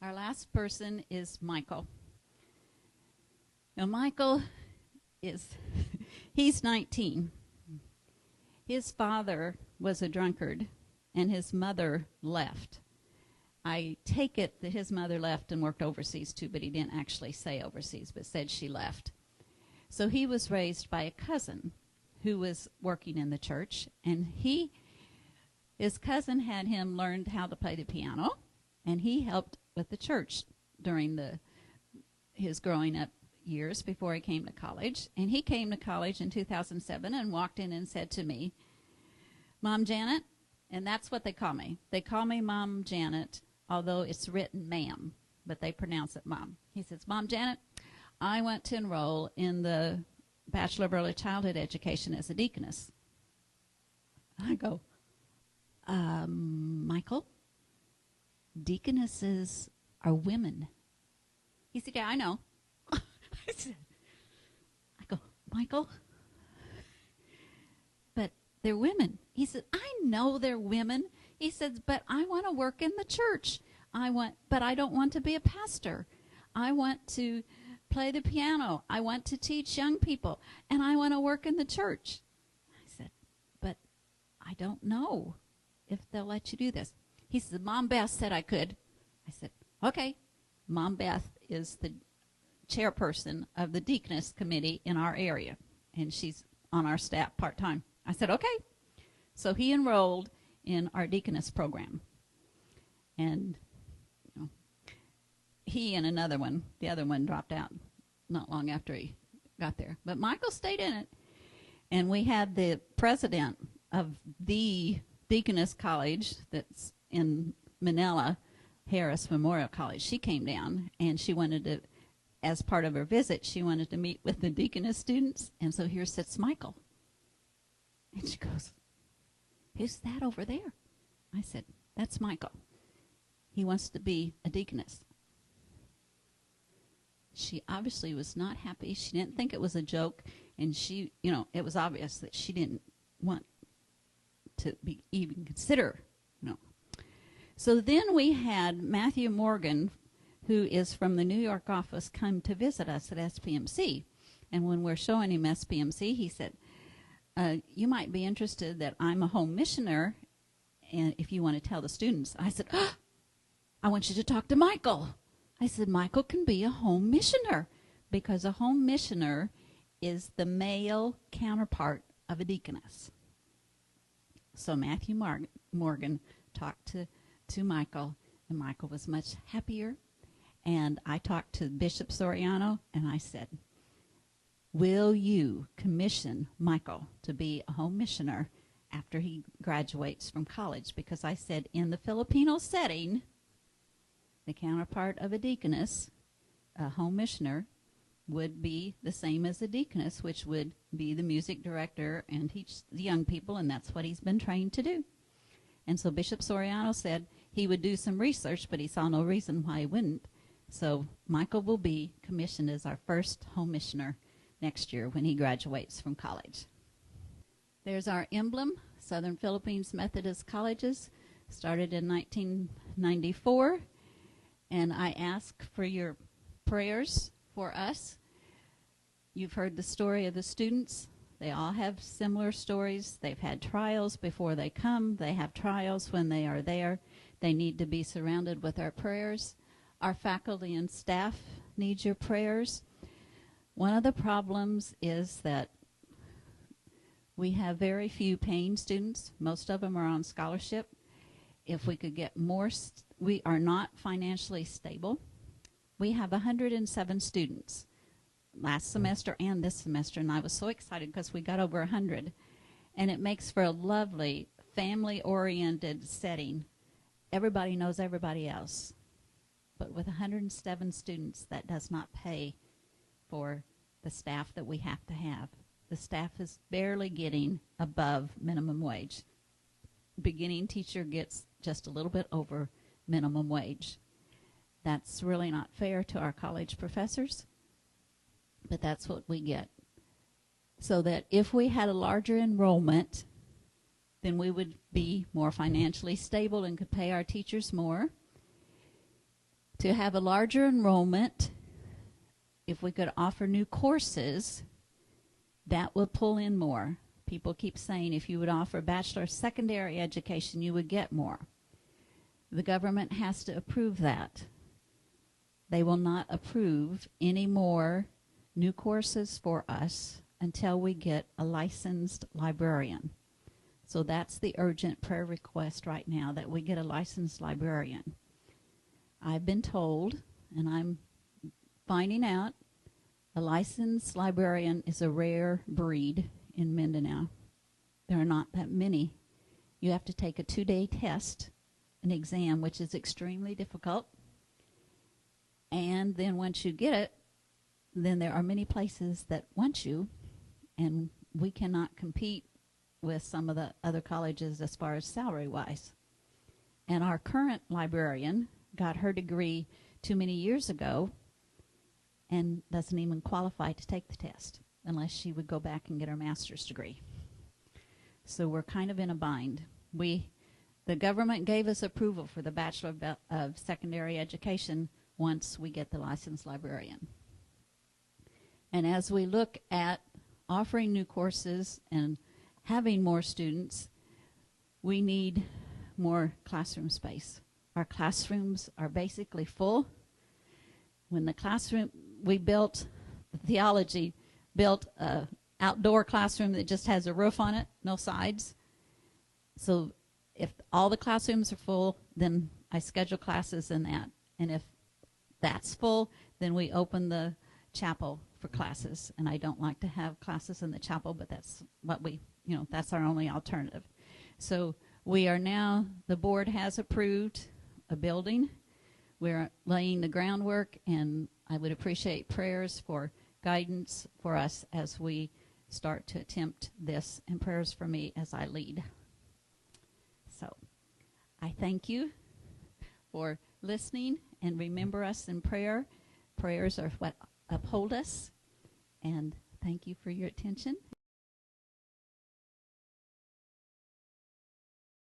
Our last person is Michael. Now, Michael is, he's 19. His father was a drunkard, and his mother left. I take it that his mother left and worked overseas too, but he didn't actually say overseas, but said she left. So he was raised by a cousin who was working in the church, and his cousin had him learn how to play the piano, and he helped with the church during his growing up years before he came to college. And he came to college in 2007 and walked in and said to me, "Mom Janet," and that's what they call me. They call me Mom Janet, although it's written ma'am, but they pronounce it Mom. He says, "Mom Janet, I want to enroll in the Bachelor of Early Childhood Education as a deaconess." I go, Michael, deaconesses are women. He said, "Yeah, I know." I go, "Michael, but they're women." He said, "I know they're women." He said, "But I want to work in the church. But I don't want to be a pastor. I want to play the piano. I want to teach young people, and I want to work in the church." I said, "But I don't know if they'll let you do this." He said, "Mom Beth said I could." I said, "Okay." Mom Beth is the chairperson of the deaconess committee in our area, and she's on our staff part-time. I said, "Okay." So he enrolled in our deaconess program. And he and another one, the other one dropped out not long after he got there. But Michael stayed in it. And we had the president of the deaconess college that's in Manila, Harris Memorial College. She came down, and she wanted to, as part of her visit, she wanted to meet with the deaconess students. And so here sits Michael. And she goes, "Who's that over there?" I said, "That's Michael. He wants to be a deaconess." She obviously was not happy. She didn't think it was a joke, and she, it was obvious that she didn't want to even consider, So then we had Matthew Morgan, who is from the New York office, come to visit us at SPMC. And when we're showing him SPMC, he said, "You might be interested that I'm a home missioner, and if you want to tell the students." I said, "I want you to talk to Michael." I said, "Michael can be a home missioner," because a home missioner is the male counterpart of a deaconess. So Matthew Morgan talked to Michael, and Michael was much happier. And I talked to Bishop Soriano, and I said, "Will you commission Michael to be a home missioner after he graduates from college?" Because I said, in the Filipino setting, the counterpart of a deaconess, a home missioner, would be the same as a deaconess, which would be the music director and teach the young people, and that's what he's been trained to do. And so Bishop Soriano said he would do some research, but he saw no reason why he wouldn't. So Michael will be commissioned as our first home missioner next year when he graduates from college. There's our emblem, Southern Philippines Methodist Colleges, started in 1994. And I ask for your prayers for us. You've heard the story of the students. They all have similar stories. They've had trials before they come. They have trials when they are there. They need to be surrounded with our prayers. Our faculty and staff need your prayers. One of the problems is that we have very few paying students. Most of them are on scholarship. If we could get more, we are not financially stable. We have 107 students last semester and this semester, and I was so excited because we got over 100. And it makes for a lovely, family-oriented setting. Everybody knows everybody else. But with 107 students, that does not pay for the staff that we have to have. The staff is barely getting above minimum wage. Beginning teacher gets just a little bit over minimum wage. That's really not fair to our college professors, but that's what we get. So that if we had a larger enrollment, then we would be more financially stable and could pay our teachers more To have a larger enrollment, if we could offer new courses, that would pull in more. People keep saying if you would offer bachelor secondary education, you would get more. The government has to approve that. They will not approve any more new courses for us until we get a licensed librarian. So that's the urgent prayer request right now, that we get a licensed librarian. I've been told, and I'm finding out, a licensed librarian is a rare breed in Mindanao. There are not that many. You have to take a 2-day test, an exam, which is extremely difficult. And then once you get it, then there are many places that want you, and we cannot compete with some of the other colleges as far as salary-wise. And our current librarian got her degree too many years ago and doesn't even qualify to take the test unless she would go back and get her master's degree. So we're kind of in a bind. The government gave us approval for the Bachelor of Secondary Education once we get the licensed librarian. And as we look at offering new courses and having more students, we need more classroom space. Our classrooms are basically full. When the classroom, we built, the theology built an outdoor classroom that just has a roof on it, no sides. So if all the classrooms are full, then I schedule classes in that. And if that's full, then we open the chapel for classes. And I don't like to have classes in the chapel, but that's what that's our only alternative. So we are now, the board has approved a building. We're laying the groundwork, and I would appreciate prayers for guidance for us as we start to attempt this, and prayers for me as I lead. So I thank you for listening, and remember us in prayer. Prayers are what uphold us, and thank you for your attention.